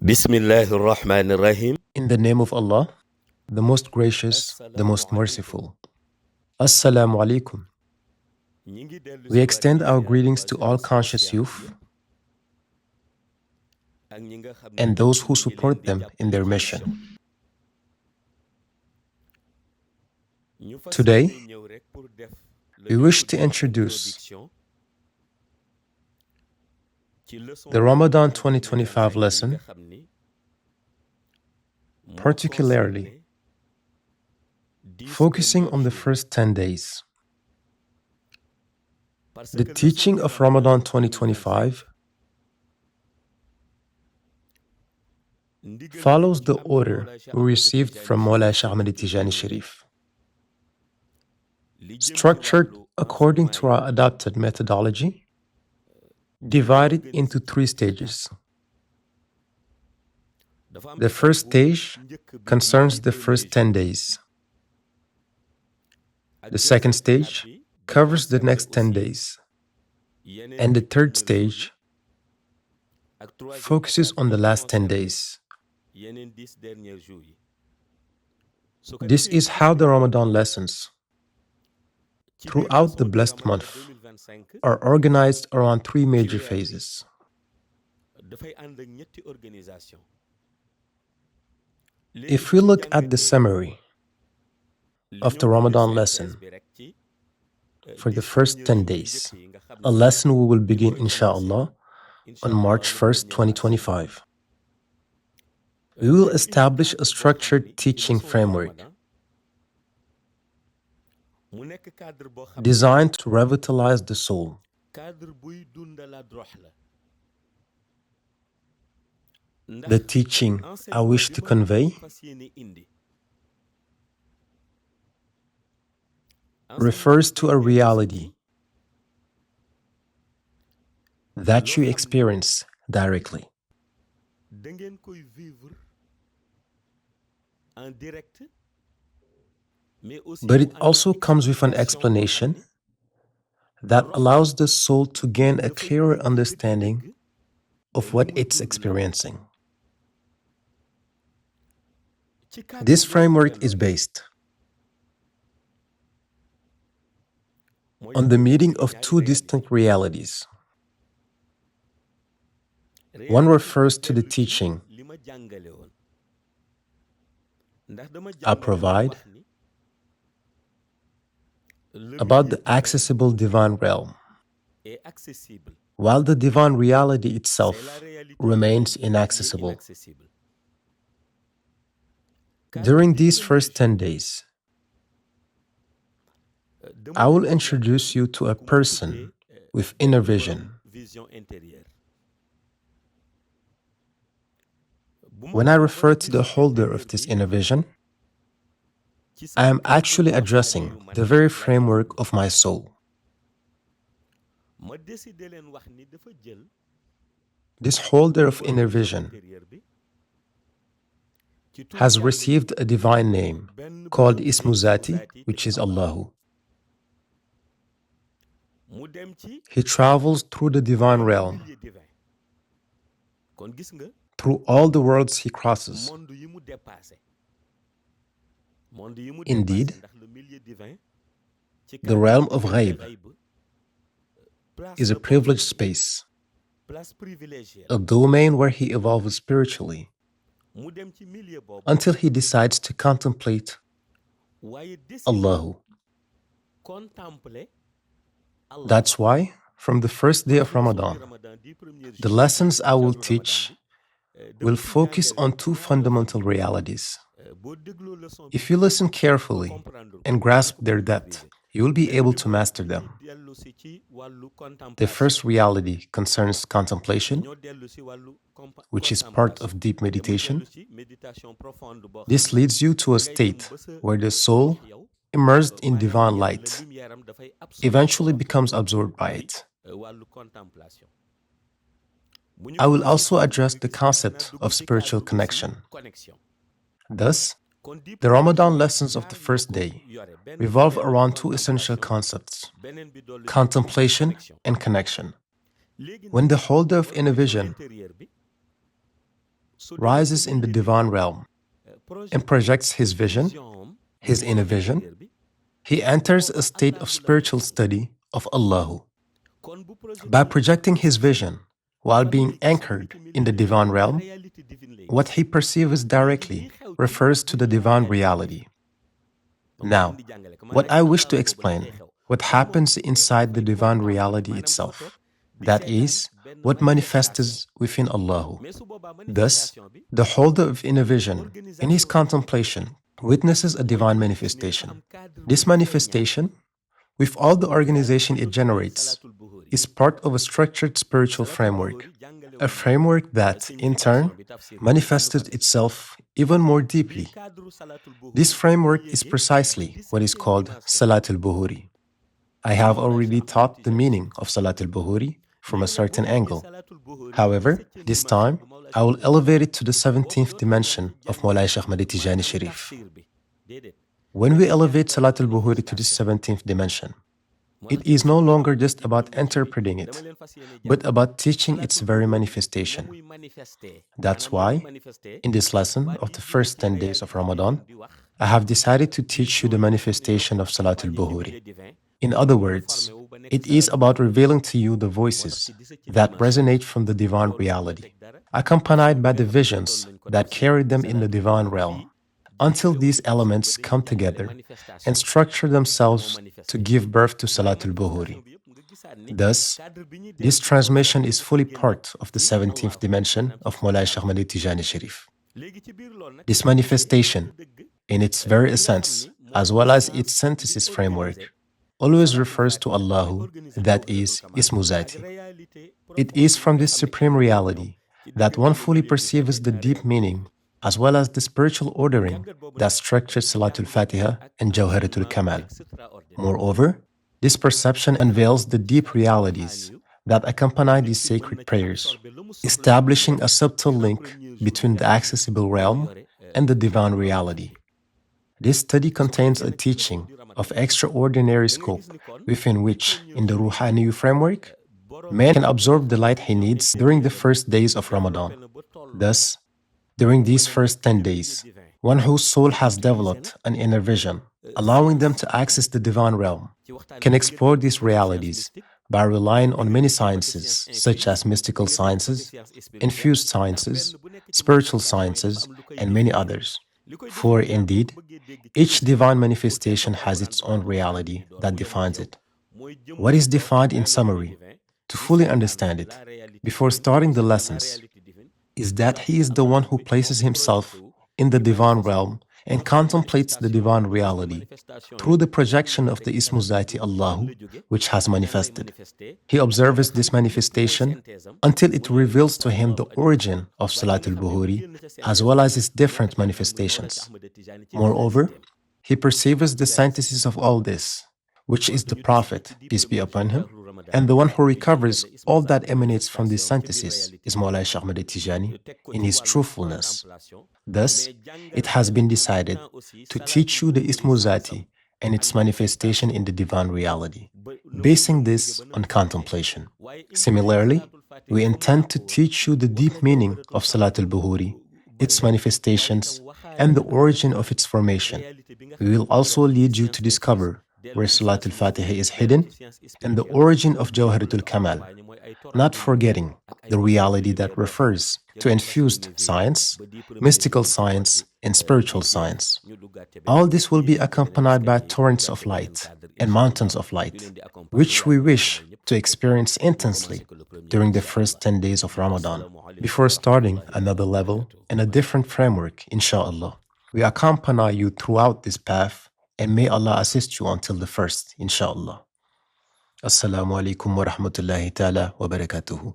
Bismillahirrahmanirrahim. In the name of Allah, the most gracious, the most merciful. Assalamu alaikum. We extend our greetings to all conscious youth and those who support them in their mission. Today, we wish to introduce the Ramadan 2025 lesson, particularly focusing on the first 10 days. The teaching of Ramadan 2025 follows the order we received from Mawla Shaykh Ahmad Tijani Sharif, structured according to our adopted methodology, divided into 3 stages. The first stage concerns the first 10 days. The second stage covers the next 10 days. And the third stage focuses on the last 10 days. This is how the Ramadan lessons throughout the blessed month are organized around 3 major phases. If we look at the summary of the Ramadan lesson for the first 10 days, a lesson we will begin, inshallah, on March 1st, 2025. We will establish a structured teaching framework designed to revitalize the soul. The teaching I wish to convey refers to a reality that you experience directly. But it also comes with an explanation that allows the soul to gain a clearer understanding of what it's experiencing. This framework is based on the meeting of 2 distinct realities. One refers to the teaching I provide about the accessible divine realm, while the divine reality itself remains inaccessible. During these first 10 days, I will introduce you to a person with inner vision. When I refer to the holder of this inner vision, I am actually addressing the very framework of my soul. This holder of inner vision has received a divine name called Ismu Zati, which is Allahu. He travels through the divine realm, through all the worlds he crosses. Indeed, the realm of Ghaib is a privileged space, a domain where he evolves spiritually until he decides to contemplate Allahu. That's why, from the first day of Ramadan, the lessons I will teach will focus on 2 fundamental realities. If you listen carefully and grasp their depth, you will be able to master them. The first reality concerns contemplation, which is part of deep meditation. This leads you to a state where the soul, immersed in divine light, eventually becomes absorbed by it. I will also address the concept of spiritual connection. Thus, the Ramadan lessons of the first day revolve around 2 essential concepts: contemplation and connection. When the holder of inner vision rises in the divine realm and projects his vision, his inner vision. He enters a state of spiritual study of Allah. By projecting his vision while being anchored in the divine realm, what he perceives directly refers to the divine reality. Now, what I wish to explain, what happens inside the divine reality itself, that is, what manifests within Allah. Thus, the holder of inner vision, in his contemplation, witnesses a divine manifestation. This manifestation, with all the organization it generates, is part of a structured spiritual framework, a framework that, in turn, manifested itself even more deeply. This framework is precisely what is called Salat al-Buhuri. I have already taught the meaning of Salat al-Buhuri from a certain angle. However, this time, I will elevate it to the 17th dimension of Mawlay Sheikh Ahmad Tijani Sharif. When we elevate Salat al-Buhuri to this 17th dimension, it is no longer just about interpreting it, but about teaching its very manifestation. That's why, in this lesson of the first 10 days of Ramadan, I have decided to teach you the manifestation of Salat al-Buhuri. In other words, it is about revealing to you the voices that resonate from the divine reality, accompanied by the visions that carry them in the divine realm, until these elements come together and structure themselves to give birth to Salat al-Buhuri. Thus, this transmission is fully part of the 17th dimension of Mawlay Sheikh Ahmad Tijani Sharif. This manifestation, in its very essence, as well as its synthesis framework, always refers to Allah, that is, Ismu Zati. It is from this supreme reality that one fully perceives the deep meaning as well as the spiritual ordering that structures Salatul Fatiha and Jawharatul Kamal. Moreover, this perception unveils the deep realities that accompany these sacred prayers, establishing a subtle link between the accessible realm and the divine reality. This study contains a teaching of extraordinary scope within which, in the Ruhani framework, man can absorb the light he needs during the first days of Ramadan. Thus, during these first 10 days, one whose soul has developed an inner vision, allowing them to access the divine realm, can explore these realities by relying on many sciences, such as mystical sciences, infused sciences, spiritual sciences, and many others. For indeed, each divine manifestation has its own reality that defines it. What is defined in summary, to fully understand it, before starting the lessons, is that he is the one who places himself in the divine realm and contemplates the divine reality through the projection of the Ismu Zati Allah, which has manifested. He observes this manifestation until it reveals to him the origin of Salat al-Buhuri as well as its different manifestations. Moreover, he perceives the synthesis of all this, which is the Prophet, peace be upon him, and the one who recovers all that emanates from this synthesis is Mawlay Sheikh Ahmad Tijani in his truthfulness. Thus, it has been decided to teach you the Ismu Zati and its manifestation in the divine reality, basing this on contemplation. Similarly, we intend to teach you the deep meaning of Salat al-Buhuri, its manifestations, and the origin of its formation. We will also lead you to discover where Salat al-Fatiha is hidden and the origin of Jawharatul Kamal, not forgetting the reality that refers to infused science, mystical science, and spiritual science. All this will be accompanied by torrents of light and mountains of light, which we wish to experience intensely during the first 10 days of Ramadan, before starting another level and a different framework, inshallah. We accompany you throughout this path, and may Allah assist you until the first, inshallah. Assalamu alaikum wa rahmatullahi ta'ala wa barakatuhu.